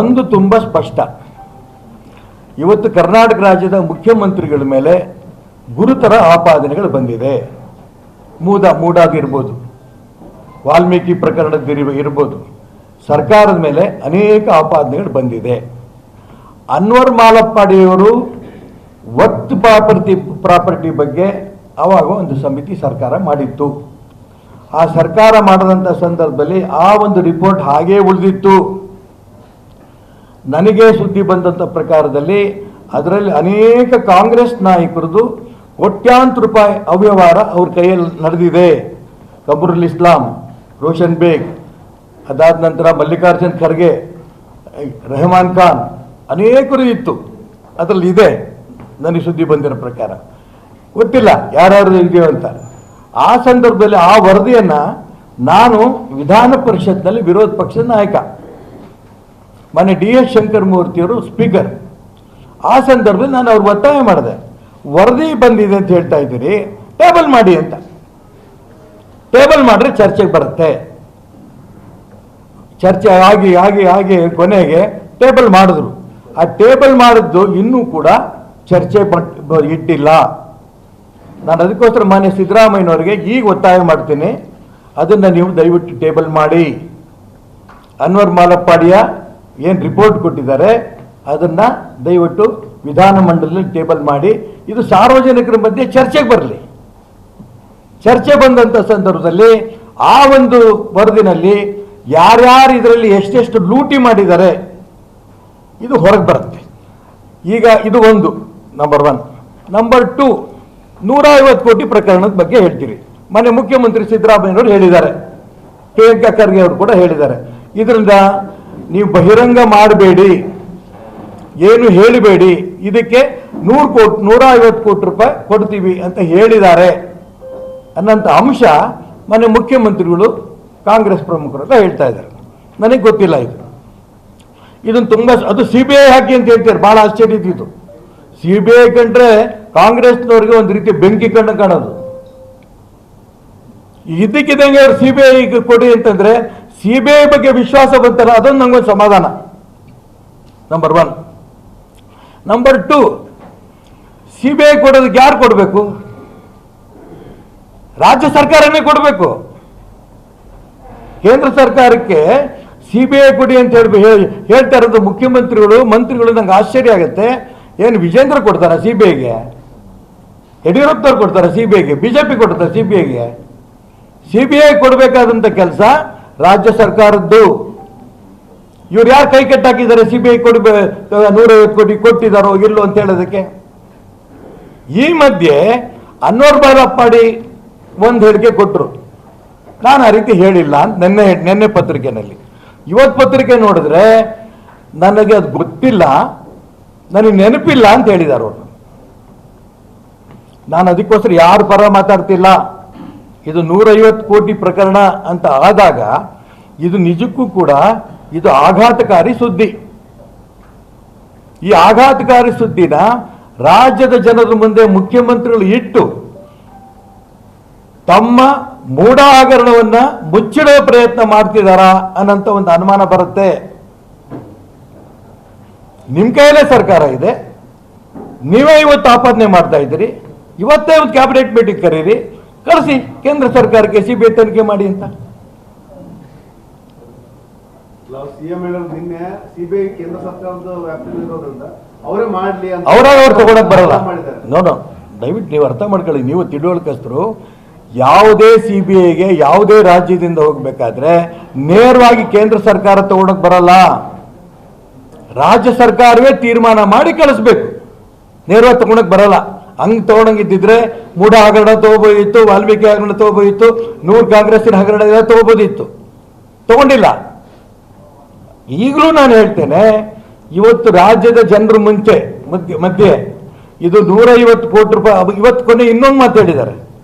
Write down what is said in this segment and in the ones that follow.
ಒಂದು ತುಂಬ ಸ್ಪಷ್ಟ. ಇವತ್ತು ಕರ್ನಾಟಕ ರಾಜ್ಯದ ಮುಖ್ಯಮಂತ್ರಿಗಳ ಮೇಲೆ ಗುರುತರ ಆಪಾದನೆಗಳು ಬಂದಿದೆ. ಮೂಡಾಗಿರ್ಬೋದು, ವಾಲ್ಮೀಕಿ ಪ್ರಕರಣದ ಇರ್ಬೋದು, ಸರ್ಕಾರದ ಮೇಲೆ ಅನೇಕ ಆಪಾದನೆಗಳು ಬಂದಿದೆ. ಅನ್ವರ್ ಮಾಲಪ್ಪಾಡಿಯವರು ವಕ್ತ್ ಪ್ರಾಪರ್ಟಿ ಬಗ್ಗೆ ಆವಾಗ ಒಂದು ಸಮಿತಿ ಸರ್ಕಾರ ಮಾಡಿತ್ತು. ಆ ಸರ್ಕಾರ ಮಾಡಿದಂಥ ಸಂದರ್ಭದಲ್ಲಿ ಆ ಒಂದು ರಿಪೋರ್ಟ್ ಹಾಗೇ ಉಳಿದಿತ್ತು. ನನಗೆ ಸುದ್ದಿ ಬಂದಂಥ ಪ್ರಕಾರದಲ್ಲಿ ಅದರಲ್ಲಿ ಅನೇಕ ಕಾಂಗ್ರೆಸ್ ನಾಯಕರದು ಕೋಟ್ಯಾಂತರ ರೂಪಾಯಿ ಅವ್ಯವಹಾರ ಅವ್ರ ಕೈಯಲ್ಲಿ ನಡೆದಿದೆ. ಕಮರುಲ್ ಇಸ್ಲಾಂ, ರೋಷನ್ ಬೇಗ್, ಅದಾದ ನಂತರ ಮಲ್ಲಿಕಾರ್ಜುನ್ ಖರ್ಗೆ, ರೆಹಮಾನ್ ಖಾನ್, ಅನೇಕರು ಇತ್ತು. ಅದರಲ್ಲಿ ಇದೆ ನನಗೆ ಸುದ್ದಿ ಬಂದಿರೋ ಪ್ರಕಾರ. ಗೊತ್ತಿಲ್ಲ ಯಾರ್ಯಾರು ಇದೆಯೋ ಅಂತ. ಆ ಸಂದರ್ಭದಲ್ಲಿ ಆ ವರದಿಯನ್ನು ನಾನು ವಿಧಾನ ಪರಿಷತ್ನಲ್ಲಿ ವಿರೋಧ ಪಕ್ಷದ ನಾಯಕ, ಮೊನ್ನೆ DS ಶಂಕರ್ ಮೂರ್ತಿಯವರು ಸ್ಪೀಕರ್. ಆ ಸಂದರ್ಭದಲ್ಲಿ ನಾನು ಅವ್ರಿಗೆ ಒತ್ತಾಯ ಮಾಡಿದೆ, ವರದಿ ಬಂದಿದೆ ಅಂತ ಹೇಳ್ತಾ ಇದ್ದೀರಿ, ಟೇಬಲ್ ಮಾಡಿ ಅಂತ. ಟೇಬಲ್ ಮಾಡಿದ್ರೆ ಚರ್ಚೆಗೆ ಬರುತ್ತೆ. ಚರ್ಚೆ ಆಗಿ ಆಗಿ ಆಗಿ ಕೊನೆಗೆ ಟೇಬಲ್ ಮಾಡಿದ್ರು. ಆ ಟೇಬಲ್ ಮಾಡಿದ್ದು ಇನ್ನೂ ಕೂಡ ಚರ್ಚೆ ಇಟ್ಟಿಲ್ಲ. ನಾನು ಅದಕ್ಕೋಸ್ಕರ ಮಾನ್ಯ ಸಿದ್ದರಾಮಯ್ಯನವರಿಗೆ ಈಗ ಒತ್ತಾಯ ಮಾಡ್ತೀನಿ, ಅದನ್ನು ನೀವು ದಯವಿಟ್ಟು ಟೇಬಲ್ ಮಾಡಿ. ಅನ್ವರ್ ಮಾಲಪ್ಪಾಡಿಯ ಏನು ರಿಪೋರ್ಟ್ ಕೊಟ್ಟಿದ್ದಾರೆ ಅದನ್ನು ದಯವಿಟ್ಟು ವಿಧಾನಮಂಡಲದಲ್ಲಿ ಟೇಬಲ್ ಮಾಡಿ. ಇದು ಸಾರ್ವಜನಿಕರ ಮಧ್ಯೆ ಚರ್ಚೆಗೆ ಬರಲಿ. ಚರ್ಚೆ ಬಂದಂಥ ಸಂದರ್ಭದಲ್ಲಿ ಆ ಒಂದು ವರದಿನಲ್ಲಿ ಯಾರ್ಯಾರು ಇದರಲ್ಲಿ ಎಷ್ಟೆಷ್ಟು ಲೂಟಿ ಮಾಡಿದ್ದಾರೆ ಇದು ಹೊರಗೆ ಬರುತ್ತೆ. ಈಗ ಇದು ಒಂದು ನಂಬರ್ 1. ನಂಬರ್ 2, 150 ಕೋಟಿ ಪ್ರಕರಣದ ಬಗ್ಗೆ ಹೇಳ್ತೀರಿ. ಮೊನ್ನೆ ಮುಖ್ಯಮಂತ್ರಿ ಸಿದ್ದರಾಮಯ್ಯನವರು ಹೇಳಿದ್ದಾರೆ, ಪ್ರಿಯಾಂಕಾ ಖರ್ಗೆ ಅವರು ಕೂಡ ಹೇಳಿದ್ದಾರೆ, ಇದರಿಂದ ನೀವು ಬಹಿರಂಗ ಮಾಡಬೇಡಿ, ಏನು ಹೇಳಿಬೇಡಿ, ಇದಕ್ಕೆ 150 ಕೋಟಿ ರೂಪಾಯಿ ಕೊಡ್ತೀವಿ ಅಂತ ಹೇಳಿದ್ದಾರೆ ಅನ್ನೋಂಥ ಅಂಶ ಮೊನ್ನೆ ಮುಖ್ಯಮಂತ್ರಿಗಳು ಕಾಂಗ್ರೆಸ್ ಪ್ರಮುಖರೆಲ್ಲ ಹೇಳ್ತಾ ಇದ್ದಾರೆ. ನನಗೆ ಗೊತ್ತಿಲ್ಲ ಇದನ್ನು ತುಂಬ. ಅದು CBI ಹಾಕಿ ಅಂತ ಹೇಳ್ತಾರೆ, ಭಾಳ ಆಶ್ಚರ್ಯ ಇದ್ದಿತ್ತು. CBI ಕಂಡ್ರೆ ಕಾಂಗ್ರೆಸ್ನವ್ರಿಗೆ ಒಂದು ರೀತಿ ಬೆಂಕಿ ಕಣ್ಣು ಕಾಣೋದು. ಇದ್ದಕ್ಕಿದ್ದಂಗೆ ಅವ್ರು CBI ಕೊಡಿ ಅಂತಂದ್ರೆ CBI ಬಗ್ಗೆ ವಿಶ್ವಾಸ ಬಂತಲ್ಲ, ಅದೊಂದು ನಂಗೊಂದು ಸಮಾಧಾನ. ನಂಬರ್ 1. ನಂಬರ್ 2, CBI ಕೊಡೋದಕ್ಕೆ ಯಾರು ಕೊಡಬೇಕು? ರಾಜ್ಯ ಸರ್ಕಾರನೇ ಕೊಡಬೇಕು. ಕೇಂದ್ರ ಸರ್ಕಾರಕ್ಕೆ CBI ಕೊಡಿ ಅಂತ ಹೇಳ್ತಾ ಇರೋದು ಮುಖ್ಯಮಂತ್ರಿಗಳು, ಮಂತ್ರಿಗಳು. ನಂಗೆ ಆಶ್ಚರ್ಯ ಆಗುತ್ತೆ. ಏನು ವಿಜೇಂದ್ರ ಕೊಡ್ತಾರ CBIಗೆ? ಯಡಿಯೂರಪ್ಪನವ್ರು ಕೊಡ್ತಾರೆ CBIಗೆ? BJP ಕೊಡ್ತಾರೆ CBIಗೆ? CBI ಕೊಡಬೇಕಾದಂಥ ಕೆಲಸ ರಾಜ್ಯ ಸರ್ಕಾರದ್ದು. ಇವ್ರು ಯಾರು ಕೈ ಕಟ್ಟಾಕಿದ್ದಾರೆ CBI 150 ಕೋಟಿ ಕೊಟ್ಟಿದ್ದಾರೋ ಇಲ್ಲೋ ಅಂತ ಹೇಳೋದಕ್ಕೆ? ಈ ಮಧ್ಯೆ ಅನ್ವರ್ ಮಾಲಪ್ಪಾಡಿ ಒಂದು ಹೇಳಿಕೆ ಕೊಟ್ಟರು, ನಾನು ಆ ರೀತಿ ಹೇಳಿಲ್ಲ ಅಂತ ನೆನ್ನೆ ಪತ್ರಿಕೆಯಲ್ಲಿ. ಇವತ್ತು ಪತ್ರಿಕೆ ನೋಡಿದ್ರೆ ನನಗೆ ಅದು ಗೊತ್ತಿಲ್ಲ, ನನಗೆ ನೆನಪಿಲ್ಲ ಅಂತ ಹೇಳಿದ್ದಾರೆ ಅವರು. ನಾನು ಅದಕ್ಕೋಸ್ಕರ ಯಾರ ಪರ ಮಾತಾಡ್ತಿಲ್ಲ. ಇದು 150 ಕೋಟಿ ಪ್ರಕರಣ ಅಂತ ಆದಾಗ ಇದು ನಿಜಕ್ಕೂ ಕೂಡ ಇದು ಆಘಾತಕಾರಿ ಸುದ್ದಿ. ಈ ಆಘಾತಕಾರಿ ಸುದ್ದಿನ ರಾಜ್ಯದ ಜನರ ಮುಂದೆ ಮುಖ್ಯಮಂತ್ರಿಗಳು ಇಟ್ಟು ತಮ್ಮ ಮೂಢ ಹಗರಣವನ್ನ ಮುಚ್ಚಿಡೋ ಪ್ರಯತ್ನ ಮಾಡ್ತಿದ್ದಾರಾ ಅನ್ನೋಂಥ ಒಂದು ಅನುಮಾನ ಬರುತ್ತೆ. ನಿಮ್ಮ ಕೈಯಲ್ಲೇ ಸರ್ಕಾರ ಇದೆ, ನೀವೇ ಇವತ್ತು ಆಪಾದನೆ ಮಾಡ್ತಾ ಇದ್ದೀರಿ. ಇವತ್ತೇ ಒಂದು ಕ್ಯಾಬಿನೆಟ್ ಮೀಟಿಂಗ್ ಕರೀರಿ, ಕಳಿಸಿ ಕೇಂದ್ರ ಸರ್ಕಾರಕ್ಕೆ CBI ತನಿಖೆ ಮಾಡಿ ಅಂತ. ಅವ್ರು ತಗೊಳಕ್ ಬರಲ್ಲ. ನೋಡೋ, ದಯವಿಟ್ಟು ನೀವು ಅರ್ಥ ಮಾಡ್ಕೊಳ್ಳಿ. ನೀವು ತಿಳುವಳಿಕಸ್ತರು. ಯಾವುದೇ CBIಗೆ ಯಾವುದೇ ರಾಜ್ಯದಿಂದ ಹೋಗ್ಬೇಕಾದ್ರೆ ನೇರವಾಗಿ ಕೇಂದ್ರ ಸರ್ಕಾರ ತಗೊಳಕ್ ಬರಲ್ಲ. ರಾಜ್ಯ ಸರ್ಕಾರವೇ ತೀರ್ಮಾನ ಮಾಡಿ ಕಳಿಸ್ಬೇಕು, ನೇರವಾಗಿ ತಗೊಳಕ್ ಬರಲ್ಲ. ಹಂಗೆ ತಗೊಂಡಂಗಿದ್ದಿದ್ರೆ ಮೂಢ ಹಗರಣ ತಗೋಬೋದಿತ್ತು, ವಾಲ್ಮೀಕಿ ಹಗರಣ ತಗೋಬೋದಿತ್ತು, 100 ಕಾಂಗ್ರೆಸ್ಸಿನ ಹಗರಣ ತಗೋಬೋದಿತ್ತು. ತಗೊಂಡಿಲ್ಲ. ಈಗಲೂ ನಾನು ಹೇಳ್ತೇನೆ, ಇವತ್ತು ರಾಜ್ಯದ ಜನರ ಮಧ್ಯೆ ಇದು 150 ಕೋಟಿ ರೂಪಾಯಿ. ಇವತ್ತು ಕೊನೆ ಇನ್ನೊಂದು ಮಾತು ಹೇಳಿದ್ದಾರೆ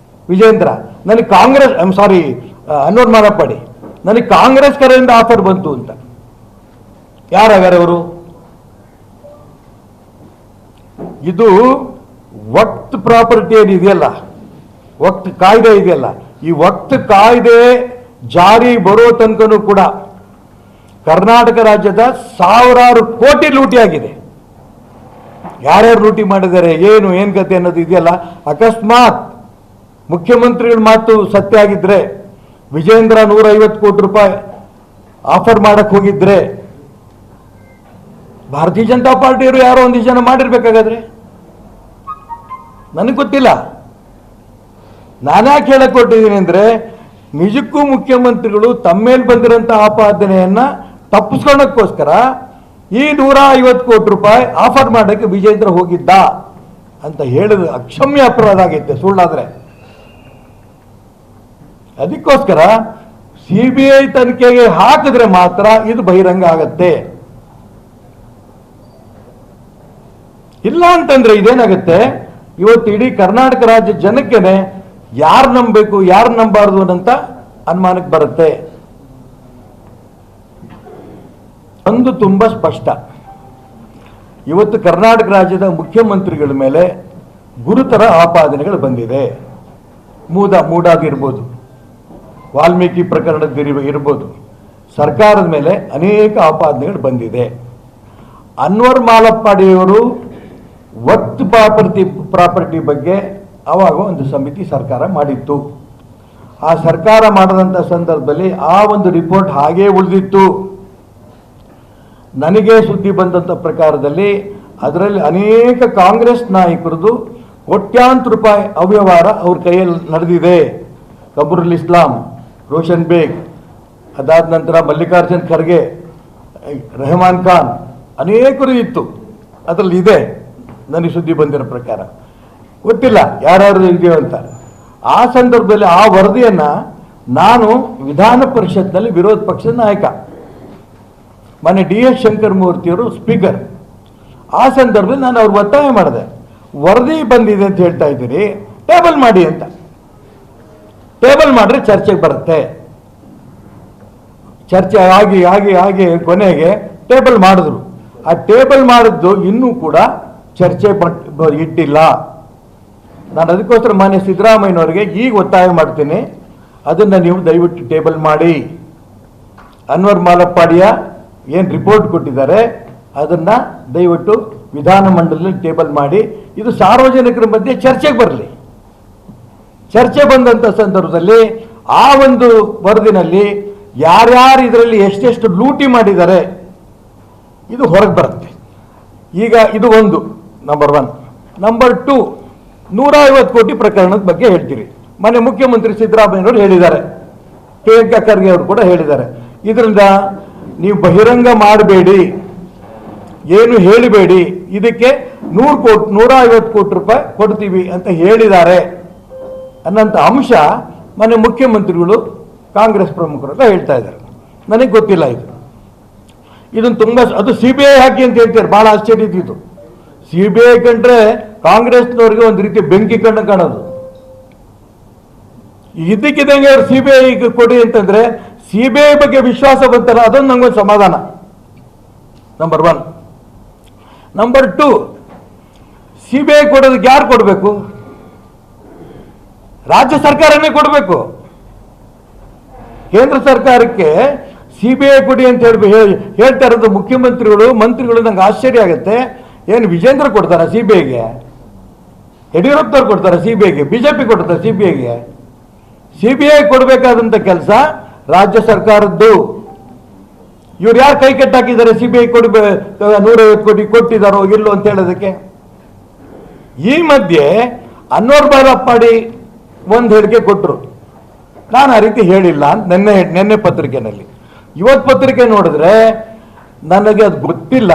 ವಿಜೇಂದ್ರ, ನನಗೆ ಕಾಂಗ್ರೆಸ್ ಅನ್ವರ್ ಮಾಲಪ್ಪಾಡಿ, ನನಗೆ ಕಾಂಗ್ರೆಸ್ ಕಡೆಯಿಂದ ಆಫರ್ ಬಂತು ಅಂತ. ಯಾರಾಗಾರೆ ಅವರು? ಇದು ವಕ್ತ್ ಪ್ರಾಪರ್ಟಿ ಏನಿದೆಯಲ್ಲ, ವಕ್ತ್ ಕಾಯ್ದೆ ಇದೆಯಲ್ಲ, ಈ ವಕ್ತ್ ಕಾಯ್ದೆ ಜಾರಿ ಬರೋ ತನಕನೂ ಕೂಡ ಕರ್ನಾಟಕ ರಾಜ್ಯದ ಸಾವಿರಾರು ಕೋಟಿ ಲೂಟಿ ಆಗಿದೆ. ಯಾರ್ಯಾರು ಲೂಟಿ ಮಾಡಿದ್ದಾರೆ, ಏನು ಕತೆ ಅನ್ನೋದು ಇದೆಯಲ್ಲ. ಅಕಸ್ಮಾತ್ ಮುಖ್ಯಮಂತ್ರಿಗಳ ಮಾತು ಸತ್ಯ ಆಗಿದ್ರೆ, ವಿಜೇಂದ್ರ 150 ಕೋಟಿ ರೂಪಾಯಿ ಆಫರ್ ಮಾಡಕ್ ಹೋಗಿದ್ರೆ, ಭಾರತೀಯ ಜನತಾ ಪಾರ್ಟಿಯವರು ಯಾರೋ ಒಂದಿಷ್ಟು ಜನ ಮಾಡಿರ್ಬೇಕಾಗಾದ್ರೆ, ನನಗೆ ಗೊತ್ತಿಲ್ಲ. ನಾನ್ಯಾಕೆ ಹೇಳಕ್ ಕೊಟ್ಟಿದ್ದೀನಿ ಅಂದ್ರೆ, ನಿಜಕ್ಕೂ ಮುಖ್ಯಮಂತ್ರಿಗಳು ತಮ್ಮೇಲೆ ಬಂದಿರೋಂಥ ಆಪಾದನೆಯನ್ನ ತಪ್ಪಿಸ್ಕೊಳ್ಳೋಕ್ಕೋಸ್ಕರ ಈ 150 ಕೋಟಿ ರೂಪಾಯಿ ಆಫರ್ ಮಾಡೋಕ್ಕೆ ವಿಜೇಂದ್ರ ಹೋಗಿದ್ದ ಅಂತ ಹೇಳಿದ ಅಕ್ಷಮ್ಯ ಅಪರಾಧ ಆಗೈತೆ ಸುಳ್ಳಾದ್ರೆ. ಅದಕ್ಕೋಸ್ಕರ ಸಿಬಿಐ ತನಿಖೆಗೆ ಹಾಕಿದ್ರೆ ಮಾತ್ರ ಇದು ಬಹಿರಂಗ ಆಗತ್ತೆ. ಇಲ್ಲ ಅಂತಂದ್ರೆ ಇದೇನಾಗುತ್ತೆ, ಇವತ್ತು ಇಡೀ ಕರ್ನಾಟಕ ರಾಜ್ಯ ಜನಕ್ಕೆನೆ ಯಾರು ನಂಬಬೇಕು ಯಾರು ನಂಬಾರ್ದು ಅನ್ನಂತ ಅನುಮಾನಕ್ಕೆ ಬರುತ್ತೆ. ಒಂದು ತುಂಬಾ ಸ್ಪಷ್ಟ, ಇವತ್ತು ಕರ್ನಾಟಕ ರಾಜ್ಯದ ಮುಖ್ಯಮಂತ್ರಿಗಳ ಮೇಲೆ ಗುರುತರ ಆಪಾದನೆಗಳು ಬಂದಿದೆ. ಮೂಡಾದಿರ್ಬೋದು, ವಾಲ್ಮೀಕಿ ಪ್ರಕರಣದ ಇರ್ಬೋದು, ಸರ್ಕಾರದ ಮೇಲೆ ಅನೇಕ ಆಪಾದನೆಗಳು ಬಂದಿದೆ. ಅನ್ವರ್ ಮಾಲಪ್ಪಾಡಿಯವರು ವಕ್ತ್ ಪ್ರಾಪರ್ಟಿ ಬಗ್ಗೆ ಆವಾಗ ಒಂದು ಸಮಿತಿ ಸರ್ಕಾರ ಮಾಡಿತ್ತು. ಆ ಸರ್ಕಾರ ಮಾಡದಂಥ ಸಂದರ್ಭದಲ್ಲಿ ಆ ಒಂದು ರಿಪೋರ್ಟ್ ಹಾಗೇ ಉಳಿದಿತ್ತು. ನನಗೆ ಸುದ್ದಿ ಬಂದಂಥ ಪ್ರಕಾರದಲ್ಲಿ ಅದರಲ್ಲಿ ಅನೇಕ ಕಾಂಗ್ರೆಸ್ ನಾಯಕರದು ಕೋಟ್ಯಾಂತರ ರೂಪಾಯಿ ಅವ್ಯವಹಾರ ಅವ್ರ ಕೈಯಲ್ಲಿ ನಡೆದಿದೆ. ಕಮರುಲ್ ಇಸ್ಲಾಂ, ರೋಷನ್ ಬೇಗ್, ಅದಾದ ನಂತರ ಮಲ್ಲಿಕಾರ್ಜುನ್ ಖರ್ಗೆ, ರೆಹಮಾನ್ ಖಾನ್, ಅನೇಕರು ಇತ್ತು. ಅದರಲ್ಲಿ ಇದೆ ನನಗೆ ಸುದ್ದಿ ಬಂದಿರೋ ಪ್ರಕಾರ. ಗೊತ್ತಿಲ್ಲ ಯಾರ್ಯಾರು ಇದೆಯೋ ಅಂತ. ಆ ಸಂದರ್ಭದಲ್ಲಿ ಆ ವರದಿಯನ್ನ ನಾನು ವಿಧಾನ ಪರಿಷತ್ನಲ್ಲಿ ವಿರೋಧ ಪಕ್ಷದ ನಾಯಕ, ಮೊನ್ನೆ DS ಶಂಕರ್ ಮೂರ್ತಿಯವರು ಸ್ಪೀಕರ್. ಆ ಸಂದರ್ಭದಲ್ಲಿ ನಾನು ಅವ್ರು ಒತ್ತಾಯ ಮಾಡಿದೆ, ವರದಿ ಬಂದಿದೆ ಅಂತ ಹೇಳ್ತಾ ಇದ್ದೀರಿ, ಟೇಬಲ್ ಮಾಡಿ ಅಂತ. ಟೇಬಲ್ ಮಾಡಿದ್ರೆ ಚರ್ಚೆಗೆ ಬರುತ್ತೆ. ಚರ್ಚೆ ಆಗಿ ಕೊನೆಗೆ ಟೇಬಲ್ ಮಾಡಿದ್ರು. ಆ ಟೇಬಲ್ ಮಾಡಿದ್ದು ಇನ್ನೂ ಕೂಡ ಚರ್ಚೆ ಇಟ್ಟಿಲ್ಲ. ನಾನು ಅದಕ್ಕೋಸ್ಕರ ಮಾನ್ಯ ಸಿದ್ದರಾಮಯ್ಯನವರಿಗೆ ಈಗ ಒತ್ತಾಯ ಮಾಡ್ತೀನಿ, ಅದನ್ನು ನೀವು ದಯವಿಟ್ಟು ಟೇಬಲ್ ಮಾಡಿ. ಅನ್ವರ್ ಮಾಲಪ್ಪಾಡಿಯ ಏನು ರಿಪೋರ್ಟ್ ಕೊಟ್ಟಿದ್ದಾರೆ ಅದನ್ನು ದಯವಿಟ್ಟು ವಿಧಾನಮಂಡಲದಲ್ಲಿ ಟೇಬಲ್ ಮಾಡಿ. ಇದು ಸಾರ್ವಜನಿಕರ ಮಧ್ಯೆ ಚರ್ಚೆಗೆ ಬರಲಿ. ಚರ್ಚೆ ಬಂದಂಥ ಸಂದರ್ಭದಲ್ಲಿ ಆ ಒಂದು ವರದಿನಲ್ಲಿ ಯಾರ್ಯಾರು ಇದರಲ್ಲಿ ಎಷ್ಟೆಷ್ಟು ಲೂಟಿ ಮಾಡಿದ್ದಾರೆ ಇದು ಹೊರಗೆ ಬರುತ್ತೆ. ಈಗ ಇದು ಒಂದು ನಂಬರ್ 1. ನಂಬರ್ 2, 150 ಕೋಟಿ ಪ್ರಕರಣದ ಬಗ್ಗೆ ಹೇಳ್ತೀರಿ. ಮೊನ್ನೆ ಮುಖ್ಯಮಂತ್ರಿ ಸಿದ್ದರಾಮಯ್ಯನವರು ಹೇಳಿದ್ದಾರೆ, ಪ್ರಿಯಾಂಕಾ ಖರ್ಗೆ ಅವರು ಕೂಡ ಹೇಳಿದ್ದಾರೆ, ಇದರಿಂದ ನೀವು ಬಹಿರಂಗ ಮಾಡಬೇಡಿ, ಏನು ಹೇಳಿಬೇಡಿ, ಇದಕ್ಕೆ 150 ಕೋಟಿ ರೂಪಾಯಿ ಕೊಡ್ತೀವಿ ಅಂತ ಹೇಳಿದ್ದಾರೆ ಅನ್ನೋಂಥ ಅಂಶ ಮೊನ್ನೆ ಮುಖ್ಯಮಂತ್ರಿಗಳು ಕಾಂಗ್ರೆಸ್ ಪ್ರಮುಖರೆಲ್ಲ ಹೇಳ್ತಾ ಇದ್ದಾರೆ. ನನಗೆ ಗೊತ್ತಿಲ್ಲ ಇದನ್ನು ತುಂಬಾ, ಅದು CBI ಹಾಕಿ ಅಂತ ಹೇಳ್ತಾರೆ. ಬಹಳ ಆಶ್ಚರ್ಯ ಇದ್ದಿತ್ತು. CBI ಕಂಡ್ರೆ ಕಾಂಗ್ರೆಸ್ನವ್ರಿಗೆ ಒಂದು ರೀತಿ ಬೆಂಕಿ ಕಣ್ಣು ಕಾಣೋದು. ಇದಕ್ಕಿದ್ದಂಗೆ ಅವ್ರು CBI ಕೊಡಿ ಅಂತಂದ್ರೆ CBI ಬಗ್ಗೆ ವಿಶ್ವಾಸ ಬಂತಲ್ಲ, ಅದೊಂದು ನಂಗೊಂದು ಸಮಾಧಾನ. ನಂಬರ್ 1. ನಂಬರ್ 2, CBI ಕೊಡೋದಕ್ಕೆ ಯಾರು ಕೊಡಬೇಕು? ರಾಜ್ಯ ಸರ್ಕಾರನೇ ಕೊಡಬೇಕು. ಕೇಂದ್ರ ಸರ್ಕಾರಕ್ಕೆ CBI ಕೊಡಿ ಅಂತ ಹೇಳ್ತಾ ಇರೋದು ಮುಖ್ಯಮಂತ್ರಿಗಳು, ಮಂತ್ರಿಗಳು. ನಂಗೆ ಆಶ್ಚರ್ಯ ಆಗುತ್ತೆ. ಏನು ವಿಜೇಂದ್ರ ಕೊಡ್ತಾರ CBIಗೆ? ಯಡಿಯೂರಪ್ಪನವ್ರು ಕೊಡ್ತಾರೆ CBIಗೆ? BJP ಕೊಡ್ತಾರೆ CBIಗೆ? CBI ಕೊಡಬೇಕಾದಂಥ ಕೆಲಸ ರಾಜ್ಯ ಸರ್ಕಾರದ್ದು. ಇವ್ರು ಯಾರು ಕೈ ಕಟ್ಟಾಕಿದ್ದಾರೆ CBI 150 ಕೋಟಿ ಕೊಟ್ಟಿದ್ದಾರೋ ಇಲ್ಲೋ ಅಂತ ಹೇಳೋದಕ್ಕೆ? ಈ ಮಧ್ಯೆ ಅನ್ವರ್ ಮಾಲಪ್ಪಾಡಿ ಒಂದು ಹೇಳಿಕೆ ಕೊಟ್ಟರು. ನಾನು ಆ ರೀತಿ ಹೇಳಿಲ್ಲ ನೆನ್ನೆ ಪತ್ರಿಕೆಯಲ್ಲಿ. ಇವತ್ತು ಪತ್ರಿಕೆ ನೋಡಿದ್ರೆ ನನಗೆ ಅದು ಗೊತ್ತಿಲ್ಲ,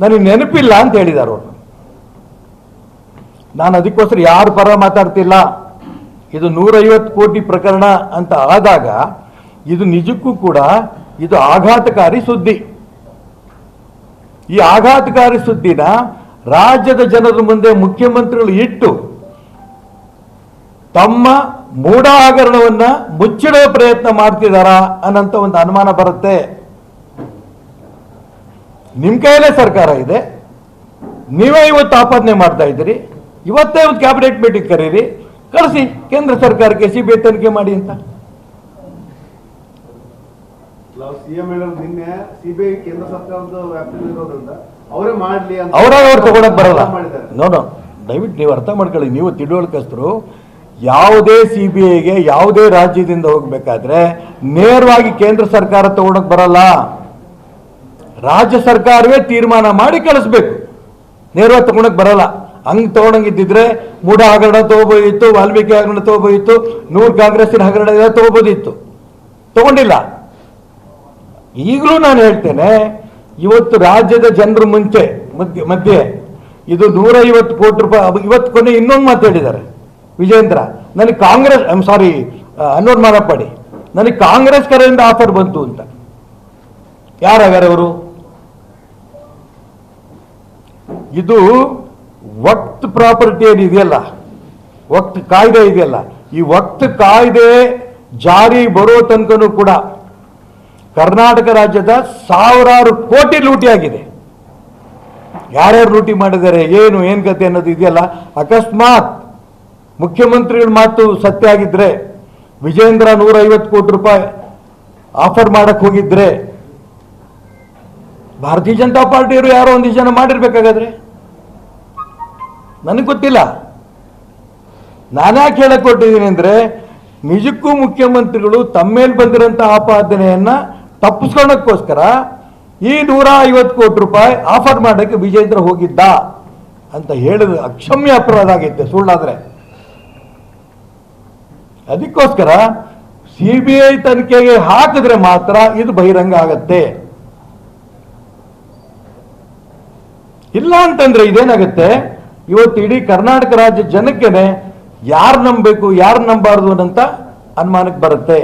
ನನಗೆ ನೆನಪಿಲ್ಲ ಅಂತ ಹೇಳಿದ್ದಾರೆ ಅವರು. ನಾನು ಅದಕ್ಕೋಸ್ಕರ ಯಾರ ಪರ ಮಾತಾಡ್ತಿಲ್ಲ. ಇದು 150 ಕೋಟಿ ಪ್ರಕರಣ ಅಂತ ಆದಾಗ ಇದು ನಿಜಕ್ಕೂ ಕೂಡ ಇದು ಆಘಾತಕಾರಿ ಸುದ್ದಿ. ಈ ಆಘಾತಕಾರಿ ಸುದ್ದಿನ ರಾಜ್ಯದ ಜನರ ಮುಂದೆ ಮುಖ್ಯಮಂತ್ರಿಗಳು ಇಟ್ಟು ತಮ್ಮ ಮೂಢ ಹಗರಣವನ್ನ ಮುಚ್ಚಿಡುವ ಪ್ರಯತ್ನ ಮಾಡ್ತಿದಾರ ಅನ್ನಂತ ಒಂದು ಅನುಮಾನ ಬರುತ್ತೆ. ನಿಮ್ ಕೈಯಲ್ಲೇ ಸರ್ಕಾರ ಇದೆ, ನೀವೇ ಇವತ್ತು ಆಪಾದನೆ ಮಾಡ್ತಾ ಇದ್ದೀರಿ. ಇವತ್ತೇ ಒಂದು ಕ್ಯಾಬಿನೆಟ್ ಮೀಟಿಂಗ್ ಕರೀರಿ, ಕಳಿಸಿ ಕೇಂದ್ರ ಸರ್ಕಾರಕ್ಕೆ CBI ತನಿಖೆ ಮಾಡಿ ಅಂತ. ಸಿಎಂ ಹೇಳೋದು ನಿನ್ನೆ ಸಿಬಿಐ ಕೇಂದ್ರ ಸರ್ಕಾರದ ವ್ಯಾಪ್ತಿಯಲ್ಲಿ ಇರೋದ್ರಿಂದ ಅವರೇ ಮಾಡ್ಲಿ ಅಂತ ಅವ್ರು ತಗೊಳಕ್ ಬರಲ್ಲ. ಮಾಡಿದ್ದಾರೆ. ನೋಡು, ದಯವಿಟ್ಟು ನೀವು ಅರ್ಥ ಮಾಡ್ಕೊಳ್ಳಿ, ನೀವು ತಿಳುವಳಿಕಸ್ತರು. ಯಾವುದೇ CBIಗೆ ಯಾವುದೇ ರಾಜ್ಯದಿಂದ ಹೋಗ್ಬೇಕಾದ್ರೆ ನೇರವಾಗಿ ಕೇಂದ್ರ ಸರ್ಕಾರ ತಗೊಳಕ್ ಬರಲ್ಲ. ರಾಜ್ಯ ಸರ್ಕಾರವೇ ತೀರ್ಮಾನ ಮಾಡಿ ಕಳಿಸ್ಬೇಕು, ನೇರವಾಗಿ ತಗೊಳಕ್ ಬರಲ್ಲ. ಹಂಗ್ ತಗೊಂಡಂಗಿದ್ದಿದ್ರೆ ಮೂಡ ಹಗರಣ ತಗೋಬೋದಿತ್ತು, ವಾಲ್ಮೀಕಿ ಹಗರಣ ತಗೋಬೋದಿತ್ತು, 100 ಕಾಂಗ್ರೆಸ್ಸಿನ ಹಗರಣ ತಗೋಬೋದಿತ್ತು, ತಗೊಂಡಿಲ್ಲ. ಈಗಲೂ ನಾನು ಹೇಳ್ತೇನೆ, ಇವತ್ತು ರಾಜ್ಯದ ಜನರ ಮಧ್ಯೆ ಇದು 150 ಕೋಟಿ ರೂಪಾಯಿ. ಇವತ್ತು ಕೊನೆ ಇನ್ನೊಂದು ಮಾತು ಹೇಳಿದ್ದಾರೆ ವಿಜೇಂದ್ರ, ನನಗೆ ಕಾಂಗ್ರೆಸ್ ಅನ್ನೋರು ಮಾನಪ್ಪಾಡಿ, ನನಗೆ ಕಾಂಗ್ರೆಸ್ ಕಡೆಯಿಂದ ಆಫರ್ ಬಂತು ಅಂತ. ಯಾರಾಗಾರೆ ಅವರು? ಇದು ವಕ್ತ್ ಪ್ರಾಪರ್ಟಿ ಏನಿದೆಯಲ್ಲ, ವಕ್ತ್ ಕಾಯ್ದೆ ಇದೆಯಲ್ಲ, ಈ ವಕ್ತ್ ಕಾಯ್ದೆ ಜಾರಿ ಬರೋ ತನಕನೂ ಕೂಡ ಕರ್ನಾಟಕ ರಾಜ್ಯದ ಸಾವಿರಾರು ಕೋಟಿ ಲೂಟಿ ಆಗಿದೆ. ಯಾರ್ಯಾರು ಲೂಟಿ ಮಾಡಿದ್ದಾರೆ, ಏನು ಕತೆ ಅನ್ನೋದು ಇದೆಯಲ್ಲ. ಅಕಸ್ಮಾತ್ ಮುಖ್ಯಮಂತ್ರಿಗಳ ಮಾತು ಸತ್ಯ ಆಗಿದ್ರೆ, ವಿಜೇಂದ್ರ 150 ಕೋಟಿ ರೂಪಾಯಿ ಆಫರ್ ಮಾಡಕ್ ಹೋಗಿದ್ರೆ, ಭಾರತೀಯ ಜನತಾ ಪಾರ್ಟಿಯವರು ಯಾರೋ ಒಂದಿಷ್ಟು ಜನ ಮಾಡಿರ್ಬೇಕಾಗಾದ್ರೆ, ನನಗೆ ಗೊತ್ತಿಲ್ಲ. ನಾನ್ಯಾಕೆ ಹೇಳಕ್ ಕೊಟ್ಟಿದ್ದೀನಿ ಅಂದ್ರೆ, ನಿಜಕ್ಕೂ ಮುಖ್ಯಮಂತ್ರಿಗಳು ತಮ್ಮೇಲೆ ಬಂದಿರೋಂಥ ಆಪಾದನೆಯನ್ನ ತಪ್ಪಿಸ್ಕೊಳ್ಳೋಕ್ಕೋಸ್ಕರ ಈ 150 ಕೋಟಿ ರೂಪಾಯಿ ಆಫರ್ ಮಾಡೋಕ್ಕೆ ವಿಜೇಂದ್ರ ಹೋಗಿದ್ದ ಅಂತ ಹೇಳಿದ ಅಕ್ಷಮ್ಯ ಅಪರಾಧ ಆಗೈತೆ ಸುಳ್ಳಾದ್ರೆ. ಅದಕ್ಕೋಸ್ಕರ CBI ತನಿಖೆಗೆ ಹಾಕಿದ್ರೆ ಮಾತ್ರ ಇದು ಬಹಿರಂಗ ಆಗತ್ತೆ. ಇಲ್ಲ ಅಂತಂದ್ರೆ ಇದೇನಾಗುತ್ತೆ, ಇವತ್ತು ಇಡೀ ಕರ್ನಾಟಕ ರಾಜ್ಯ ಜನಕ್ಕೆನೆ ಯಾರು ನಂಬಬೇಕು ಯಾರು ನಂಬಾರ್ದು ಅನ್ನಂತ ಅನುಮಾನಕ್ಕೆ ಬರುತ್ತೆ.